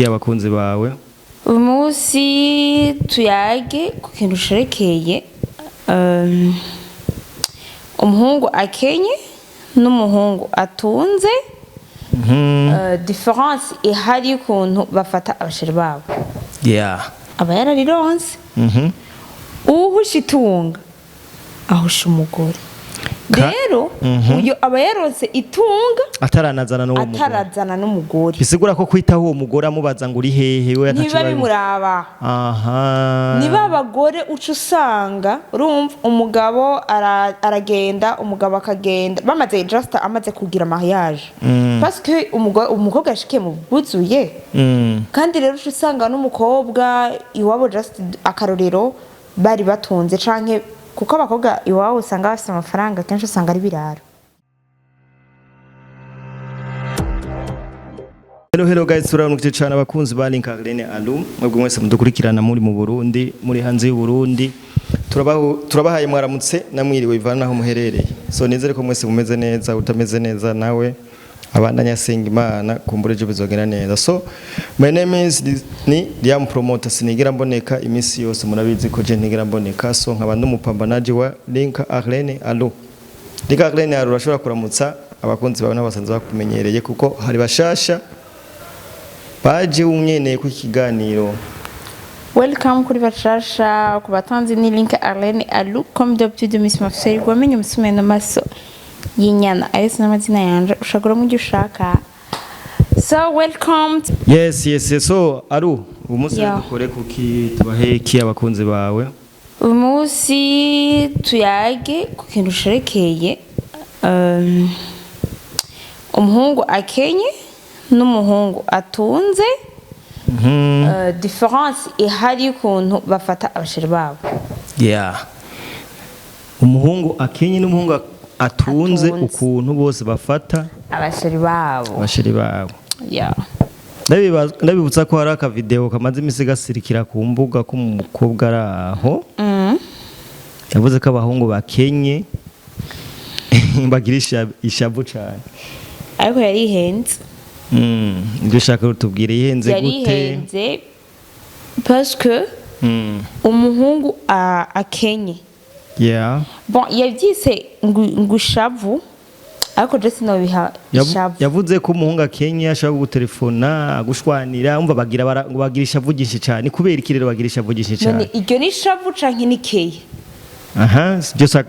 iki abakunzi bawe? Umunsi tuyage ku kintu sherekeye umuhungu akenye n'umuhungu atunze. Difference ihari kuntu bafata abasheri babo. Yeah. Aba yararironse. Uhusha itunga ahusha umugore. Rero uyo aba yaronse itunga atarazana n'umugore. Bisigura ko kwitaho uwo mugore amubaza ngo uri hehe we niba bimuraba. Niba abagore uca usanga urumva umugabo aragenda umugabo akagenda bamaze just amaze kugira mariage parce que umukobwa yashikiye mu buzuye kandi rero uca usanga n'umukobwa iwabo just akarorero bari batunze canke kuko abakobwa iwabo usanga bafite amafaranga kenshi usanga ari biraro. Hello guys, turamukiye cyane abakunzi ba Link Arlene Alum mwebwe mwese mudukurikirana muri mu Burundi muri hanze y'u Burundi turabahaye mwaramutse namwiriwe ivana aho muherereye. So nizere ko mwese mumeze neza utameze neza nawe abandanya senga Imana kumbure je bizogera neza. So my name is ni Liam Promoter sinigira mboneka imisi yose murabizi ko je ntigira mboneka. So nkaba ndumupambanaje wa Link Arlene Alum. Link Arlene Alum urashobora kuramutsa abakunzi bawe n'abasanzwe bakumenyereye kuko hari bashasha baje umweneye ku kiganiro. Welcome kuri bashasha ku batanzi ni Link Arlene Alum comme d'habitude Miss Marcel gwamenye umusume n'amaso yinyana ayese n'amazina yanje ushagura mu gishaka. So welcome. Yes. So Aru umunsi dukore kuki tubahe iki abakunzi bawe? Umunsi tuyage ku kintu sherekeye umuhungu akenye n'umuhungu atunze. Difference ihari kuntu bafata abasheri babo. Yeah. Umuhungu akenye n'umuhungu atunze ukuntu bose bafata abasheri babo. Yeah. Ndabibutsa ko hari aka video kamaze imisi gasirikira ku mbuga ko umukobwa araho. Yavuze ko abahungu bakenye bagirisha ishavu cyane. Ariko yarihenze. Ndio shaka utubwire yihenze gute? Yarihenze parce que umuhungu akenye. Yeah. Bon, yavyise ngushavu ariko je sinobiha ishavu. Yavuze ko umuhungu akenye ashaka gutelefona agushwanira umva bagira ishavu ginshi cyane kubera ikirero bagira ishavu ginshi cyane. None iryo ni ishavu canke ni keye?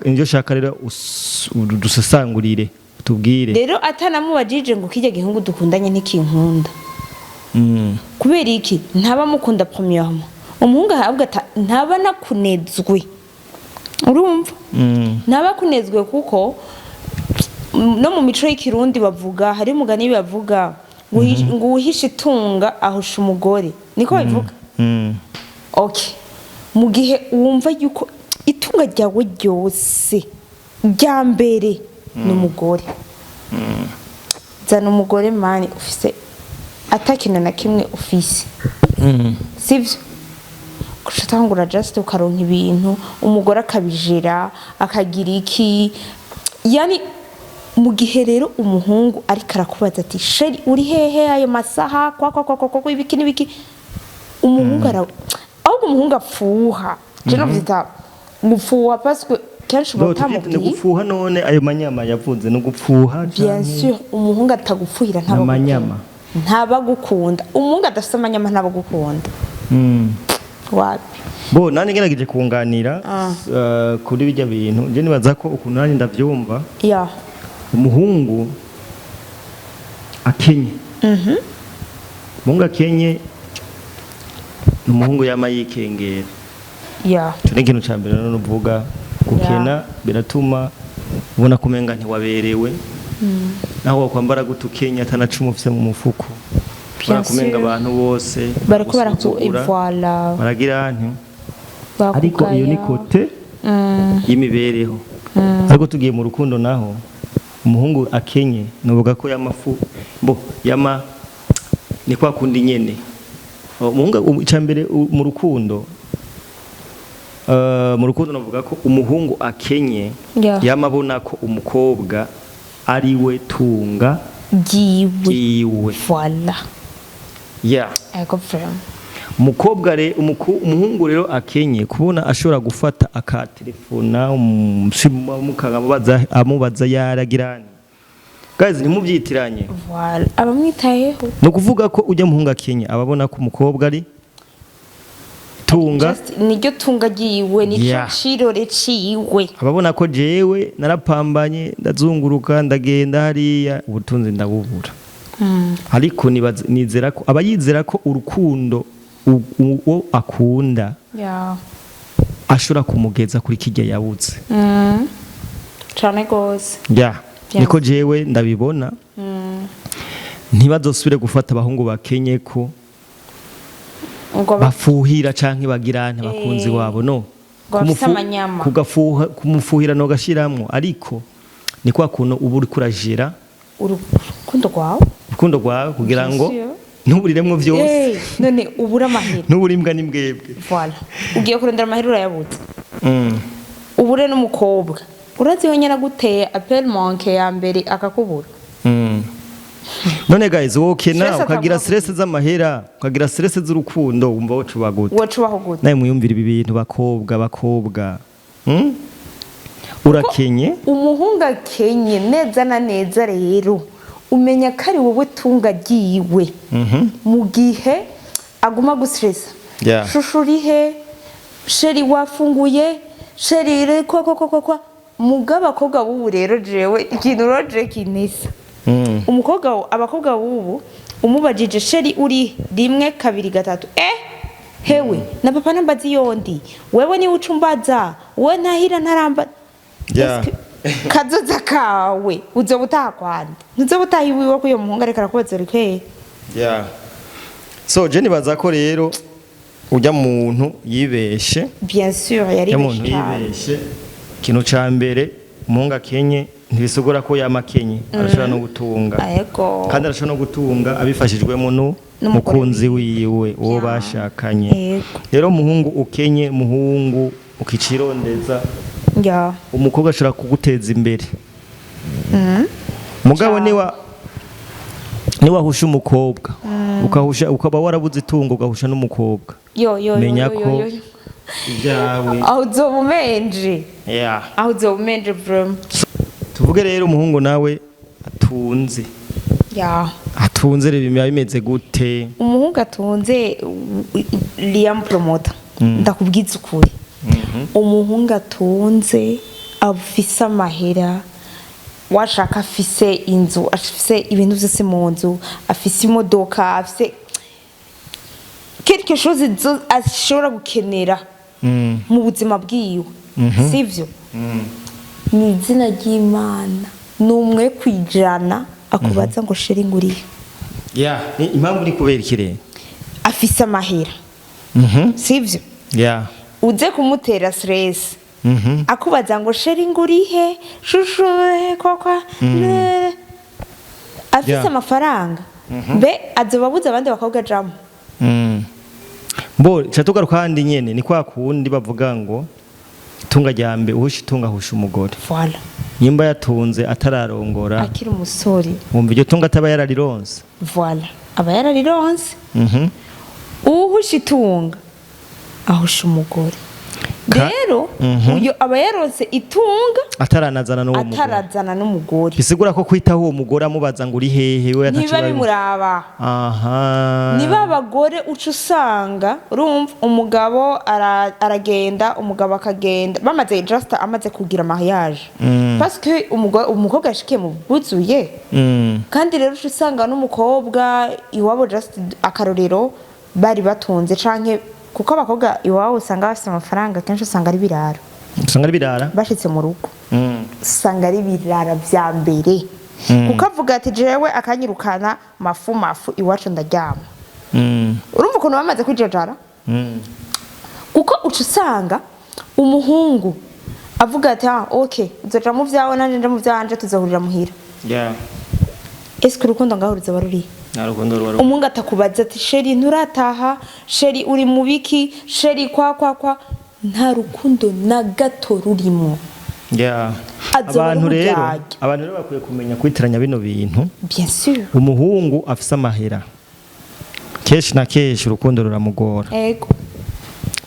Ndio shaka rero dusasangurire tubwire. Rero atanamubajije ngo kijya gihungu dukundanye ntikinkunda. Kubera iki ntaba mukunda premièrement. Umuhungu ahabwa ntaba nakunezwe. Urumva? Ntaba kunezwe kuko no mu mico y'ikirundi bavuga hari umugani bavuga ngo uhishe itunga ahusha umugore. Niko bivuga? Okay. Mu gihe wumva yuko itunga ryawe ryose rya mbere n'umugore. Zana umugore mani ufise atakina na kimwe ufise. Sivyo? Kushatangura just ukaronka ibintu umugore akabijera akagira iki. Yani mu gihe rero umuhungu ari karakubaza ati sheri uri hehe ayo masaha kwa ibiki nibiki umuhungu ahubwo umuhungu apfuha. Je navyita gufuha parce que kenshi batamubwiye gufuha none ayo manyama yavuze no gupfuha. Bien sûr umuhungu atagufuhira ntaba manyama ntabagukunda. Umuhungu adafite amanyama ntabagukunda. Wapi bo nani ngerageje kunganira kuri bijya bintu je nibaza ko ukuntu nani ndavyumva. Yeah. Umuhungu akenye umuhungu akenye umuhungu yama yikengera. Yeah. Cyo kintu cyambere no nuvuga gukena biratuma ubona kumenga ntiwaberewe. Naho wakwambara gutukenya atanacumu ufise mu mufuko. Kumenga abantu bose barako barakuivoila baragira nti ariko iyo ni kote y'imibereho. Ariko tugiye mu rukundo naho umuhungu akenye nuvuga ko yamafu yama ni kwa kundi nyene. Umuhungu cyambere mu rukundo navuga ko umuhungu akenye yamabona ko umukobwa ari we tunga giwe. Voilà. yeah ego vraiment umukobwa umuhungu rero akenye kubona ashobora gufata akatelefona amubaza yaragirani guys ntimubyitiranye voilà abamwitayeho no kuvuga ko ujya muhungu akenye ababona ko umukobwa ari tunga niryo tunga giwe nico cirore ciwe ababona ko jewe narapambanye ndazunguruka ndagenda hariya ubutunzi ndabubura ariko nizera ko abayizera ko urukundo uwo akunda ashobora kumugeza kuri kijya yabuze cyane gose niko jewe ndabibona ntibazosubire gufata abahungu bakenye ko bafuhira canke bagirane bakunzi wabo no kumufuhira no gashiramwo ariko ni kwa kuno ubu uri kurajira urukundo rwawe kugira ngo ntuburiremwo vyose none ubura amahera ntuburimbwa n'imbwebwe voilà ugiye kurondera amahera urayabutse ubure n'umukobwa urazihonyera guteye appel manque ya mbere akakubura none guys wokena ukagira stress z'amahera ukagira stress z'urukundo wumva wocuba gute wocubaho gute naye muyumvira ibi bintu bakobwa urakenye umuhungu akenye neza na neza rero umenya ko ari wowe tunga giwe mu gihe aguma gustressa shushu urihe sheri wafunguye sheri ire kwa mugabo abakobwa b'ubu rero jewe ikintu roje kinisa abakobwa b'ubu umubajije sheri uri 1 2 3 hewe na papa nambazi yondi wewe ni ucumbaza we ntahira ntaramba kazoza kawe uzobutaha kwande ntuzobutaha iwiwe ko uyo muhungu areka arakubaza rike so je nibaza ko rero ujya muntu yibeshe bien sûr yari yibeshe ikintu ca mbere umuhungu akenye ntibisogora ko yamakenye arashobora no gutunga kandi arashobora no gutunga abifashijwemo n'umukunzi wiwe uwo bashakanye rero umuhungu ukenye umuhungu ukicirondeza umukobwa ashobora kuguteza imbere mugabo niwahusha umukobwa ukaba warabuze itungo ugahusha n'umukobwa menya ko ibyawe aho uzobumenje tuvuge rero umuhungu nawe atunze reba biba bimeze gute umuhungu atunze Liam Promoter ndakubwiza ukuri umuhungu atunze afise amahera washaka afise inzu afise ibintu byose mu nzu afise imodoka afise quelque chose ashobora gukenera mu buzima bwiwe sivyo ni izina ry'Imana numwe kwijana akubaza ngo sheri nguriye impamvu ni kubera ikirere afise amahera sivyo uze kumutera stress akubaza ngo sheri ngurihe shushu kokwa afise amafaranga mbe azobabuza abandi bakobwa jamo mbo chatugaruka kandi nyene ni kwa kundi bavuga ngo tunga ryambe uhusha itunga husha umugore voilà nyimba yatunze atararongora akiri umusore wumva iryo tunga ataba yararironse voilà aba yararironse uhusha itunga ahusha umugore rero uyo aba yaronse itunga ataranazana n'umugore bisigura ko kwitaho uwo mugore amubaza ngo uri hehe we niba bimuraba niba abagore uca usanga urumva umugabo aragenda umugabo akagenda bamaze just amaze kugira mariage parce que umukobwa yashikiye mu buzuye kandi rero uca usanga n'umukobwa iwabo just akarorero bari batunze canke kuko abakobwa iwabo usanga bafite amafaranga kenshi usanga ari birara bashitse mu rugo usanga ari birara vya mbere kuko avuga ati jewe akanyirukana mafu iwacu ndaryama urumva ukuntu bamaze kwijajara kuko uca usanga umuhungu avuga ati okay uzoja mu vyawe nanje nje mu vyanje tuzahurira muhira ese urukundo ngahuriza baruri umungu atakubaza ati sheri nturataha sheri uri mu biki sheri kwa nta rukundo na gato rurimo abantu rero bakwiye kumenya kwitiranya bino bintu bien sûr umuhungu afise amahera kenshi na kenshi urukundo ruramugora ego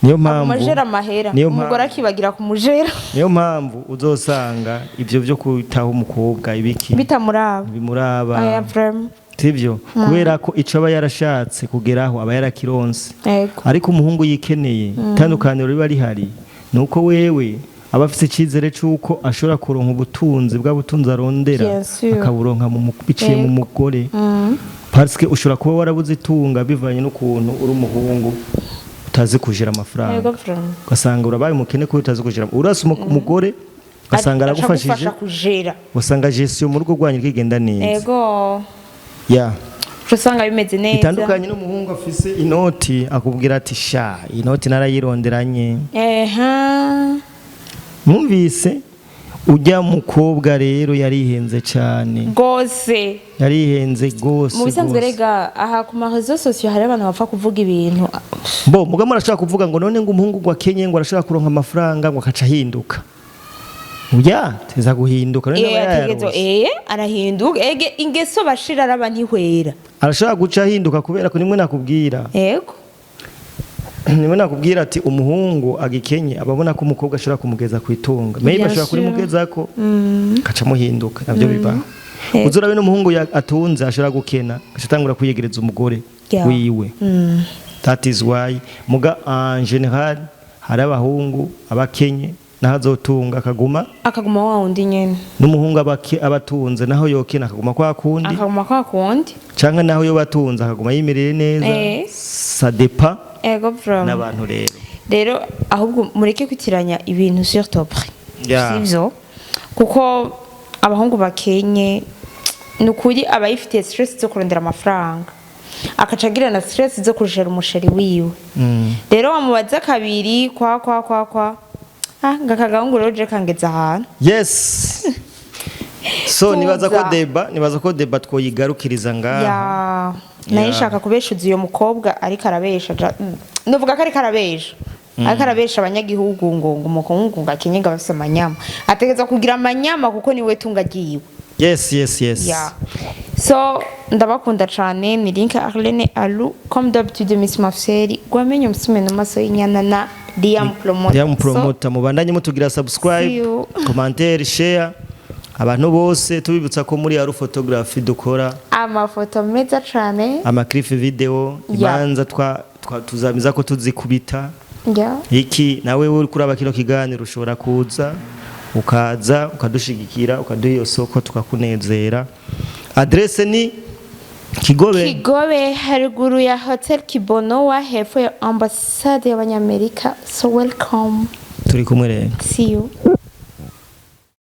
niyo mpamvu amajera amahera umugore akibagira kumujera niyo mpamvu uzosanga ivyo vyo kwitaho umukobwa ibiki bitamuraba bimuraba aya vrem sivyo kubera ko ico aba yarashatse kugeraho aba yarakironse ego ariko umuhungu yikeneye itandukaniro riba rihari nuko wewe aba afite icyizere cy'uko ashobora kuronka ubutunzi bwa butunzi arondera akaburonka biciye mu mugore parce que ushobora kuba warabuze itunga bivanye n'ukuntu uri umuhungu utazi kujira amafaranga ugasanga urabaye umukene ko utazi kujira urasa umugore ugasanga aragufashije usanga gestion mu rugo rwanyu rwigenda neza ego ya usanga bimeze neza itandukanye n'umuhungu afise inoti akubwira ati sha inoti narayironderanye mwumvise ujya mukobwa rero yarihenze cyane gose yarihenze gose mu bisanzwe rega aha ku marezo sociaux hari abantu bapfa kuvuga ibintu bo muga murashaka kuvuga ngo none ngo umuhungu gwa Kenya ngo arashaka kuronka amafaranga ngo akaca hinduka uya teza guhinduka none yategezo arahinduka ege ingeso bashira araba ntihwera arashaka guca hinduka kubera ko nimwe nakubwira yego nimwe nakubwira ati umuhungu agikenye ababona ko umukobwa ashobora kumugeza ku itunga maybe ashobora kuri mugeza ko kaca muhinduka navyo bibaho uzurabe n'umuhungu atunze ashobora gukena ashatangura kuyegereza umugore wiwe that is why muga en general hari abahungu abakenye naho azotunga akaguma wa wundi nyene n'umuhungu abatunze naho yokena akaguma kwa kundi canke naho yo batunze akaguma yimereye neza ça dépend ego from n'abantu rero ahubwo mureke kwitiranya ibintu sur top sivyo kuko abahungu bakenye nukuri abayifitiye stress zo kurondera amafaranga akacagira na stress zo kujera umusheri wiwe rero wamubaza kabiri kwa ngakagahungu rero je kangeza ahantu yes so nibaza ko deba twoyigarukiriza ngaha nayo nshaka kubeshuza uyo mukobwa ariko arabesha nuvuga ko ariko arabesha abanyagihugu ngo umuhungu ngo akenye ngo afise amanyama ategeza kugira amanyama kuko niwe tunga ryiwe yes so ndabakunda cane ni Link Arlene Alu comme d'habitude Miss Mafseri gwamenye umusume no maso y'inyana na Diam Promoter mubandanye mutugira subscribe commentaire share abantu bose tubibutsa ko muri Alu photography dukora amafoto meza cane clip video imanza tuzamiza ko tuzikubita iki nawe uri kuraba kino kiganiro ushobora kuza ukaza ukadushigikira ukaduha iyo soko tukakunezera adresse ni Kigobe haruguru ya Hotel Kibonowa hepfo ya ambassade y'abanyamerika so welcome turi kumwe rero see you